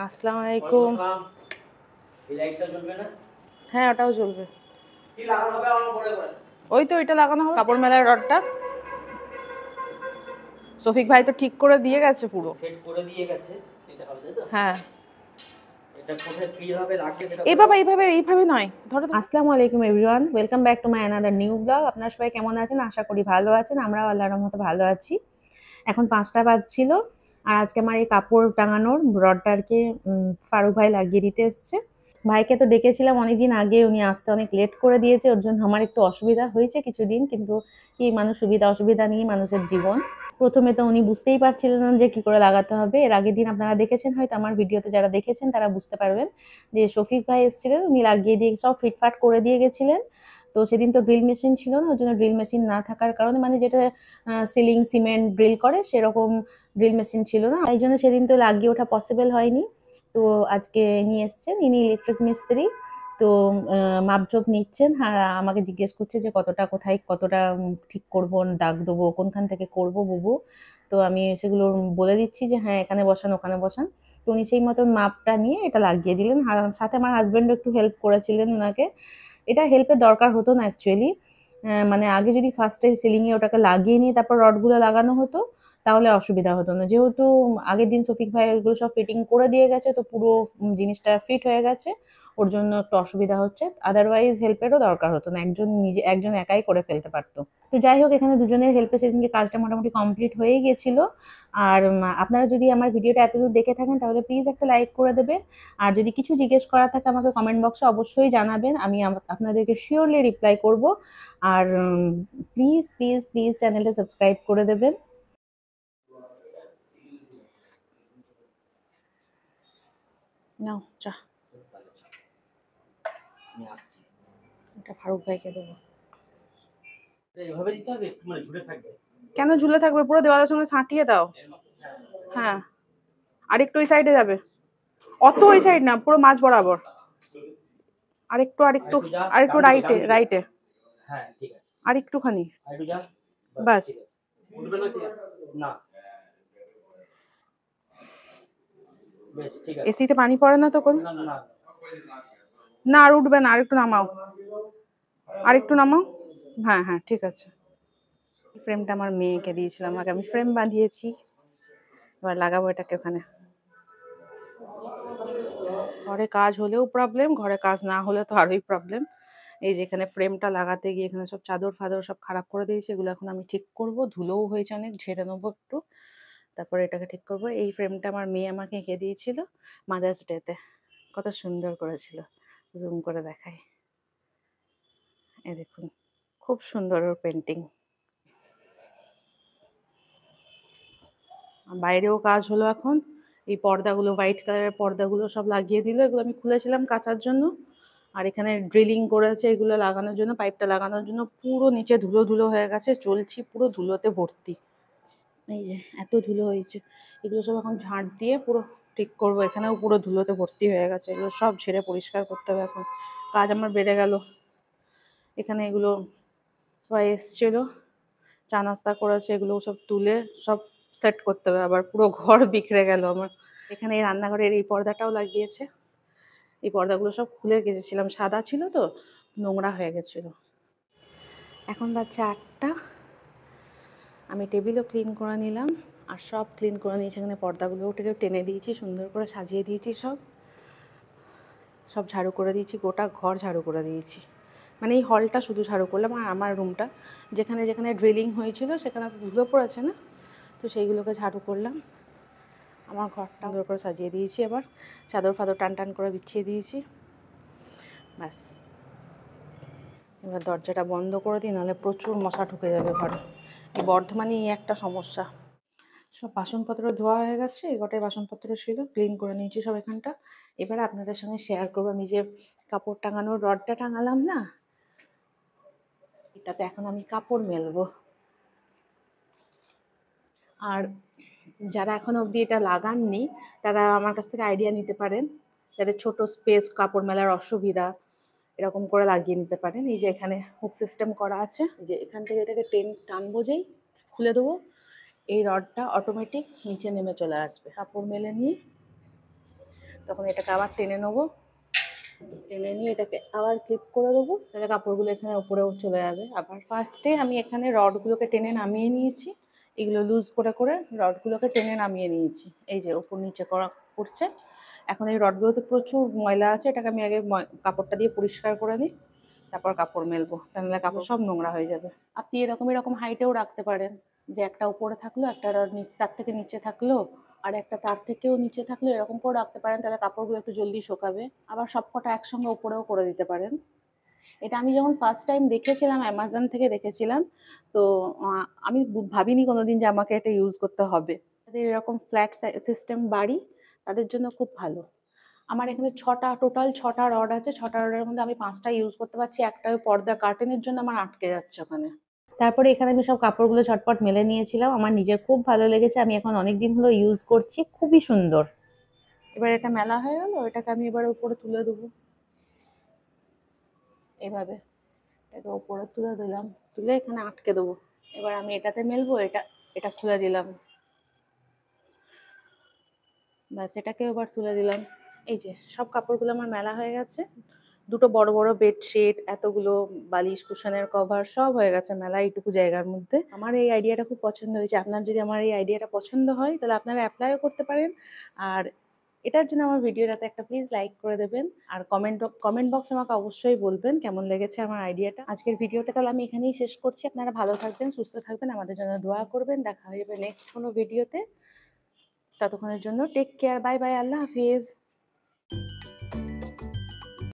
আসসালামু আলাইকুম। এই লাইটটা জ্বলবে না? হ্যাঁ, ওটাও জ্বলবে। কি লাগানো হবে আমার পরে বলেন। ওই তো এটা লাগানো হবে, কাপড় মেলার রডটা। শফিক ভাই তো ঠিক করে দিয়ে গেছে পুরো। সেট করে দিয়ে গেছে। এটা হবে তাই তো? হ্যাঁ। এটা কোথায় কিভাবে লাগবে সেটা এইভাবে নয়, ধরো। আসসালামু আলাইকুম everyone, welcome back to my another new blog. আপনারা সবাই কেমন আছেন? আশা করি ভালো আছেন। আমরাও আল্লাহর রহমতে ভালো আছি। এখন 5টা বাজছিল, আর আজকে আমার এই কাপড় টাঙানোর রডটা আর কি ফারুক ভাই লাগিয়ে দিতে এসছে। ভাইকে তো ডেকেছিলাম অনেকদিন আগে, উনি আসতে অনেক লেট করে দিয়েছে, ওর জন্য আমার একটু অসুবিধা হয়েছে কিছুদিন, কিন্তু কি মানুষ সুবিধা অসুবিধা নিয়ে মানুষের জীবন। প্রথমে তো উনি বুঝতেই পারছিলেন না যে কি করে লাগাতে হবে। এর আগের দিন আপনারা দেখেছেন হয়তো, আমার ভিডিওতে যারা দেখেছেন তারা বুঝতে পারবেন যে শফিক ভাই এসেছিলেন, উনি লাগিয়ে দিয়ে সব ফিটফাট করে দিয়ে গেছিলেন। তো সেদিন তো ড্রিল মেশিন ছিল না, ওই জন্য ড্রিল মেশিন না থাকার কারণে, মানে যেটা সিলিং সিমেন্ট ড্রিল করে সেরকম ড্রিল মেশিন ছিল না, তাই জন্য সেদিন তো লাগিয়ে ওঠা পসিবল হয়নি। তো আজকে নিয়ে এসছেন, ইনি ইলেকট্রিক মিস্ত্রি। তো মাপজোপ নিচ্ছেন, আর আমাকে জিজ্ঞেস করছে যে কতটা কোথায় কতটা ঠিক করব, দাগ দেবো, কোনখান থেকে করব বুবু। তো আমি সেগুলো বলে দিচ্ছি যে হ্যাঁ এখানে বসান ওখানে বসান। তো উনি সেই মতন মাপটা নিয়ে এটা লাগিয়ে দিলেন। সাথে আমার হাজব্যান্ডও একটু হেল্প করেছিলেন ওনাকে। এটা হেল্পের দরকার হতো না অ্যাকচুয়ালি। মানে আগে যদি ফার্স্টে সিলিংয়ে ওটাকে লাগিয়ে নিয়ে তারপর রডগুলো লাগানো হতো, তাহলে অসুবিধা হতো না। যেহেতু আগের দিন শফিক ভাই এগুলো সব ফিটিং করে দিয়ে গেছে, তো পুরো জিনিসটা ফিট হয়ে গেছে, ওর জন্য একটু অসুবিধা হচ্ছে। আদারওয়াইজ হেল্পেরও দরকার হতো না, একজন একাই করে ফেলতে পারতো। তো যাই হোক, এখানে দুজনের হেল্পে সেদিনকে কাজটা মোটামুটি কমপ্লিট হয়েই গেছিল। আর আপনারা যদি আমার ভিডিওটা এতদূর দেখে থাকেন তাহলে প্লিজ একটা লাইক করে দেবেন। আর যদি কিছু জিজ্ঞেস করার থাকে আমাকে কমেন্ট বক্সে অবশ্যই জানাবেন, আমি আপনাদেরকে শিওরলি রিপ্লাই করব। আর প্লিজ প্লিজ প্লিজ চ্যানেলটা সাবস্ক্রাইব করে দেবেন। নাও চা। আমি আসছি। এটা ফারুক ভাইকে দেবো। এইভাবে দিতে হবে, একটু মানে ঝুলে থাকবে। কেন ঝুলে থাকবে? পুরো দেওয়ালের সঙ্গে সাঁটিয়ে দাও। হ্যাঁ, আরেকটু ওই সাইডে যাবে। অত ওই সাইড না, পুরো মাঝ বরাবর। আরেকটু আরেকটু আরেকটু রাইটে রাইটে। হ্যাঁ ঠিক আছে। আরেকটুখানি। আরেকটু যা। বাস। উঠবে না কি? না। বেশ ঠিক আছে। এসিতে পানি পড়ে না তো কোন? না না না। না, আর উঠবে না, আরেকটু নামাও। আরেকটু নামাও। হ্যাঁ হ্যাঁ ঠিক আছে। ফ্রেমটা আমার মেয়েকে দিয়েছিলাম, আগে আমি ফ্রেম বাঁধিয়েছি, এবার লাগাবো এটাকে ওখানে। ঘরে কাজ হলেও প্রবলেম, ঘরে কাজ না হলে তো আরোই প্রবলেম। এই যে এখানে ফ্রেমটা লাগাতে গিয়ে এখানে সব চাদর ফাদর সব খারাপ করে দিয়েছে, এগুলো এখন আমি ঠিক করব। ধুলোও হয়েছে অনেক, ঝেড়ে নেবো একটু, তারপরে এটাকে ঠিক করব। এই ফ্রেমটা আমার মেয়ে আমাকে এঁকে দিয়েছিল মাদার্স ডেতে, কত সুন্দর করেছিল। জুম করে দেখাই, এই দেখুন, খুব সুন্দর ওর পেন্টিং। বাইরেও কাজ হলো এখন। এই পর্দাগুলো, হোয়াইট কালারের পর্দাগুলো সব লাগিয়ে দিল, এগুলো আমি খুলেছিলাম কাচার জন্য। আর এখানে ড্রিলিং করেছে এগুলো লাগানোর জন্য, পাইপটা লাগানোর জন্য। পুরো নিচে ধুলো ধুলো হয়ে গেছে, চলছি পুরো ধুলোতে ভর্তি। এই যে এত ধুলো হয়েছে, এগুলো সব এখন ঝাঁট দিয়ে পুরো ঠিক করবো। এখানেও পুরো ধুলোতে ভর্তি হয়ে গেছে, এগুলো সব ঝেড়ে পরিষ্কার করতে হবে। এখন কাজ আমার বেড়ে গেল। এখানে এগুলো সবাই এসছিল, চা নাস্তা করেছে, এগুলো সব তুলে সব সেট করতে হবে। আবার পুরো ঘর বিখরে গেল আমার। এখানে এই রান্নাঘরের এই পর্দাটাও লাগিয়েছে। এই পর্দাগুলো সব খুলে গেছিলাম, সাদা ছিল তো নোংরা হয়ে গেছিল। এখন বাজছে 8টা, আমি টেবিলও ক্লিন করে নিলাম, আর সব ক্লিন করে নিয়েছি। এখানে পর্দাগুলো উঠে টেনে দিয়েছি, সুন্দর করে সাজিয়ে দিয়েছি, সব সব ঝাড়ু করে দিয়েছি, গোটা ঘর ঝাড়ু করে দিয়েছি। মানে এই হলটা শুধু ঝাড়ু করলাম, আর আমার রুমটা যেখানে যেখানে ড্রিলিং হয়েছিল সেখানে ধুলো পড়েছে না, তো সেইগুলোকে ঝাড়ু করলাম। আমার ঘরটা সুন্দর করে সাজিয়ে দিয়েছি, এবার চাদর ফাদর টান টান করে বিছিয়ে দিয়েছি, ব্যাস। এবার দরজাটা বন্ধ করে দিই, নাহলে প্রচুর মশা ঢুকে যাবে ঘরে। এই বর্ধমানেই একটা সমস্যা। সব বাসনপত্র ধোয়া হয়ে গেছে, এগোটাই বাসনপত্র ছিল, ক্লিন করে নিয়েছি সব এখানটা। এবার আপনাদের সঙ্গে শেয়ার করবো আমি যে কাপড় টাঙানোর রডটা টাঙালাম না, এটাতে এখন আমি কাপড় মেলবো। আর যারা এখনো অবধি এটা লাগাননি তারা আমার কাছ থেকে আইডিয়া নিতে পারেন, যাদের ছোট স্পেস, কাপড় মেলার অসুবিধা, এরকম করে লাগিয়ে নিতে পারেন। এই যে এখানে হুক সিস্টেম করা আছে, যে এখান থেকে এটাকে টানবো, যেই খুলে দেবো, এই রডটা অটোমেটিক নিচে নেমে চলে আসবে। কাপড় মেলে নিয়ে তখন এটাকে আবার টেনে নেবো, টেনে নিয়ে এটাকে আবার ক্লিপ করে দেবো, তাহলে কাপড়গুলো এখানে উপরেও চলে যাবে। আবার ফার্স্টে আমি এখানে রডগুলোকে টেনে নামিয়ে নিয়েছি, এগুলো লুজ করে করে রডগুলোকে টেনে নামিয়ে নিয়েছি। এই যে উপর নিচে করা করছে। এখন এই রডগুলোতে প্রচুর ময়লা আছে, এটাকে আমি আগে কাপড়টা দিয়ে পরিষ্কার করে নিই, তারপর কাপড় মেলবো, তাহলে কাপড় সব নোংরা হয়ে যাবে। আপনি এরকম এরকম হাইটেও রাখতে পারেন, যে একটা উপরে থাকলো, একটা রড তার থেকে নিচে থাকলো, আর একটা তার থেকেও নিচে থাকলো, এরকম করে রাখতে পারেন, তাহলে কাপড়গুলো একটু জলদি শোকাবে। আবার সবকটা একসঙ্গে উপরেও করে দিতে পারেন। এটা আমি যখন ফার্স্ট টাইম দেখেছিলাম, অ্যামাজন থেকে দেখেছিলাম, তো আমি ভাবিনি কোনোদিন যে আমাকে এটা ইউজ করতে হবে। যাদের এরকম ফ্ল্যাট সিস্টেম বাড়ি, তাদের জন্য খুব ভালো। আমার এখানে টোটাল ছটা রড আছে, ছটা রডের মধ্যে আমি 5টা ইউজ করতে পারছি, একটা ওই পর্দা কার্টেনের জন্য আমার আটকে যাচ্ছে ওখানে। তারপরে এখানে আমি সব কাপড়গুলো ঝটপট মেলে নিয়েছিলাম, আমার নিজের খুব ভালো লেগেছে, আমি এখন অনেকদিন হলো ইউজ করছি, খুবই সুন্দর। এবার এটা মেলা হয়ে গেল, এটাকে আমি এবার উপরে তুলে দেবো এভাবে, এটাকে উপরে তুলে দিলাম, তুলে এখানে আটকে দেবো। এবার আমি এটাতে মেলবো, এটা এটা খুলে দিলাম, ব্যাস এটাকে এবার তুলে দিলাম। এই যে সব কাপড়গুলো আমার মেলা হয়ে গেছে, দুটো বড় বড় বেডশিট, এতগুলো বালিশ কুশনের কভার সব হয়ে গেছে মেলা এইটুকু জায়গার মধ্যে। আমার এই আইডিয়াটা খুব পছন্দ হয়েছে। আপনার যদি আমার এই আইডিয়াটা পছন্দ হয়, তাহলে আপনারা অ্যাপ্লাইও করতে পারেন। আর এটার জন্য আমার ভিডিওটাতে একটা প্লিজ লাইক করে দেবেন, আর কমেন্ট বক্সে আমাকে অবশ্যই বলবেন কেমন লেগেছে আমার আইডিয়াটা। আজকের ভিডিওটা তাহলে আমি এখানেই শেষ করছি। আপনারা ভালো থাকবেন, সুস্থ থাকবেন, আমাদের জন্য দোয়া করবেন। দেখা হয়ে যাবে নেক্সট কোনো ভিডিওতে। ততক্ষণের জন্য টেক কেয়ার, বাই বাই, আল্লাহ হাফিজ।